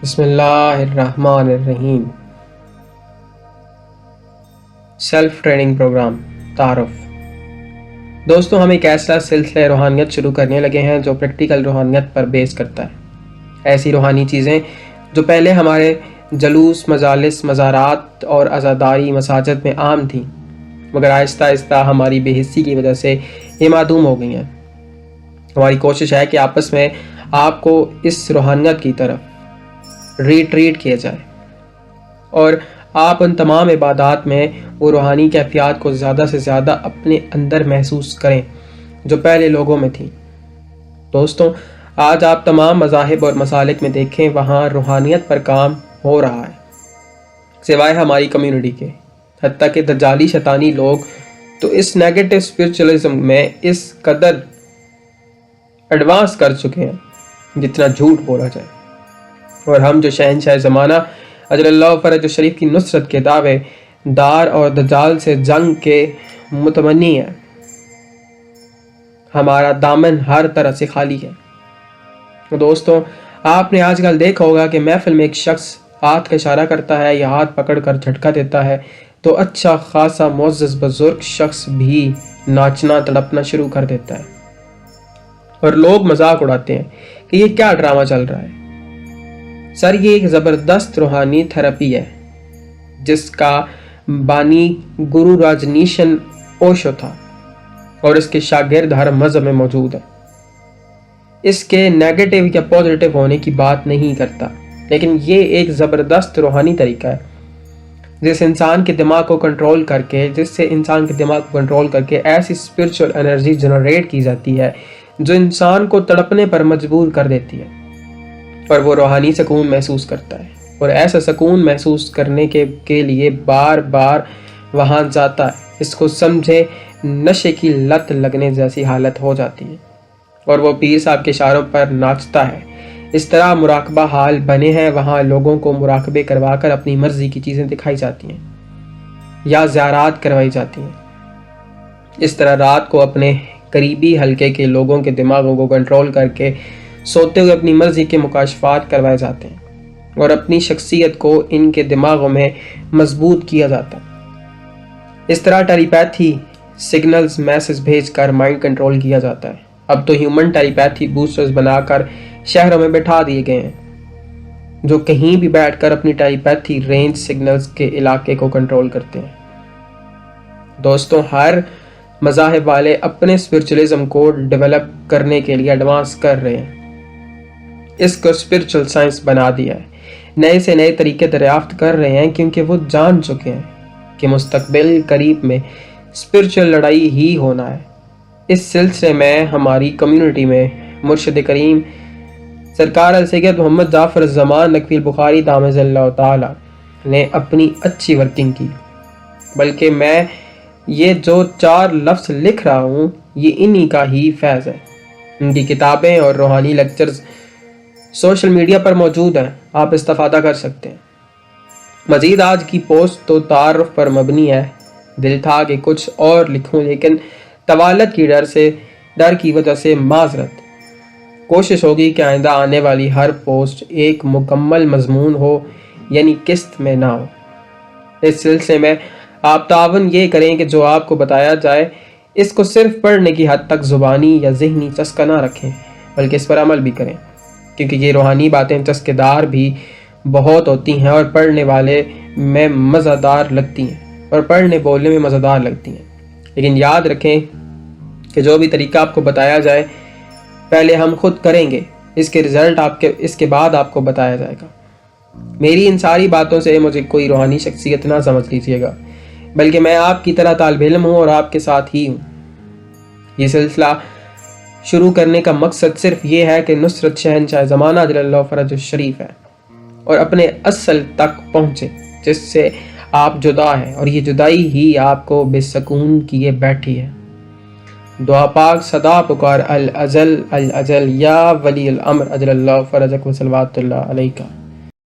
بسم اللہ الرحمن الرحیم۔ سیلف ٹریننگ پروگرام تعارف۔ دوستوں، ہم ایک ایسا سلسلہ روحانیت شروع کرنے لگے ہیں جو پریکٹیکل روحانیت پر بیس کرتا ہے۔ ایسی روحانی چیزیں جو پہلے ہمارے جلوس، مجالس، مزارات اور عزاداری مساجد میں عام تھیں، مگر آہستہ آہستہ ہماری بے حسی کی وجہ سے یہ معدوم ہو گئی ہیں۔ ہماری کوشش ہے کہ آپس میں آپ کو اس روحانیت کی طرف ریٹریٹ کیا جائے اور آپ ان تمام عبادات میں وہ روحانی کیفیات کو زیادہ سے زیادہ اپنے اندر محسوس کریں جو پہلے لوگوں میں تھیں۔ دوستوں، آج آپ تمام مذاہب اور مسالک میں دیکھیں، وہاں روحانیت پر کام ہو رہا ہے، سوائے ہماری کمیونٹی کے۔ حتیٰ کہ دجالی شیطانی لوگ تو اس نیگیٹو اسپرچولزم میں اس قدر ایڈوانس کر چکے ہیں جتنا جھوٹ بولا جائے، اور ہم جو شہنشاہ زمانہ اجل اللہ فرج شریف کی نصرت کے دعوے دار اور دجال سے جنگ کے متمنی ہیں، ہمارا دامن ہر طرح سے خالی ہے۔ دوستوں، آپ نے آج کل دیکھا ہوگا کہ محفل میں ایک شخص ہاتھ کا اشارہ کرتا ہے یا ہاتھ پکڑ کر جھٹکا دیتا ہے تو اچھا خاصا معزز بزرگ شخص بھی ناچنا تڑپنا شروع کر دیتا ہے، اور لوگ مذاق اڑاتے ہیں کہ یہ کیا ڈرامہ چل رہا ہے۔ سر، یہ ایک زبردست روحانی تھراپی ہے جس کا بانی گرو راجنیشن اوشو تھا، اور اس کے شاگرد ہر مذہب میں موجود ہیں۔ اس کے نیگیٹو یا پازیٹیو ہونے کی بات نہیں کرتا، لیکن یہ ایک زبردست روحانی طریقہ ہے جس سے انسان کے دماغ کو کنٹرول کر کے ایسی اسپرچول انرجی جنریٹ کی جاتی ہے جو انسان کو تڑپنے پر مجبور کر دیتی ہے، اور وہ روحانی سکون محسوس کرتا ہے، اور ایسا سکون محسوس کرنے کے لیے بار بار وہاں جاتا ہے۔ اس کو سمجھے نشے کی لت لگنے جیسی حالت ہو جاتی ہے، اور وہ پیر صاحب کے اشاروں پر ناچتا ہے۔ اس طرح مراقبہ حال بنے ہیں، وہاں لوگوں کو مراقبے کروا کر اپنی مرضی کی چیزیں دکھائی جاتی ہیں یا زیارات کروائی جاتی ہیں۔ اس طرح رات کو اپنے قریبی حلقے کے لوگوں کے دماغوں کو کنٹرول کر کے سوتے ہوئے اپنی مرضی کے مکاشفات کروائے جاتے ہیں، اور اپنی شخصیت کو ان کے دماغوں میں مضبوط کیا جاتا ہے۔ اس طرح ٹیلی پیتھی سگنلز میسج بھیج کر مائنڈ کنٹرول کیا جاتا ہے۔ اب تو ہیومن ٹیلی پیتھی بوسٹرز بنا کر شہروں میں بٹھا دیے گئے ہیں جو کہیں بھی بیٹھ کر اپنی ٹیلی پیتھی رینج سگنلز کے علاقے کو کنٹرول کرتے ہیں۔ دوستوں، ہر مذاہب والے اپنے اسپرچولزم کو ڈیولپ کرنے کے لیے ایڈوانس کر رہے ہیں، اس کو اسپرچول سائنس بنا دیا ہے، نئے سے نئے طریقے دریافت کر رہے ہیں، کیونکہ وہ جان چکے ہیں کہ مستقبل قریب میں اسپرچول لڑائی ہی ہونا ہے۔ اس سلسلے میں ہماری کمیونٹی میں مرشد کریم سرکار السید محمد جعفر الزمان نقوی البخاری دامض اللہ تعالی نے اپنی اچھی ورکنگ کی، بلکہ میں یہ جو 4 لفظ لکھ رہا ہوں یہ انہی کا ہی فیض ہے۔ ان کی کتابیں اور روحانی لیکچرز سوشل میڈیا پر موجود ہیں، آپ استفادہ کر سکتے ہیں۔ مزید آج کی پوسٹ تو تعارف پر مبنی ہے، دل تھا کہ کچھ اور لکھوں، لیکن طوالت کی ڈر کی وجہ سے معذرت۔ کوشش ہوگی کہ آئندہ آنے والی ہر پوسٹ ایک مکمل مضمون ہو، یعنی قسط میں نہ ہو۔ اس سلسلے میں آپ تعاون یہ کریں کہ جو آپ کو بتایا جائے اس کو صرف پڑھنے کی حد تک زبانی یا ذہنی چسکا نہ رکھیں، بلکہ اس پر عمل بھی کریں، کیونکہ یہ روحانی باتیں چسکے دار بھی بہت ہوتی ہیں اور پڑھنے والے میں مزیدار لگتی ہیں، اور پڑھنے بولنے میں مزیدار لگتی ہیں۔ لیکن یاد رکھیں کہ جو بھی طریقہ آپ کو بتایا جائے پہلے ہم خود کریں گے، اس کے رزلٹ اس کے بعد آپ کو بتایا جائے گا۔ میری ان ساری باتوں سے مجھے کوئی روحانی شخصیت نہ سمجھ لیجیے گا، بلکہ میں آپ کی طرح طالب علم ہوں اور آپ کے ساتھ ہی ہوں۔ یہ سلسلہ شروع کرنے کا مقصد صرف یہ ہے کہ نصرت شہنشاہ زمانہ اجل اللہ فرج شریف ہے، اور اپنے اصل تک پہنچے جس سے آپ جدا ہیں، اور یہ جدائی ہی آپ کو بے سکون کیے بیٹھی ہے۔ دعا پاک صدا پکار الازل الاجل یا ولی الامر اجل اللہ فرجک و صلوات اللہ علیکہ۔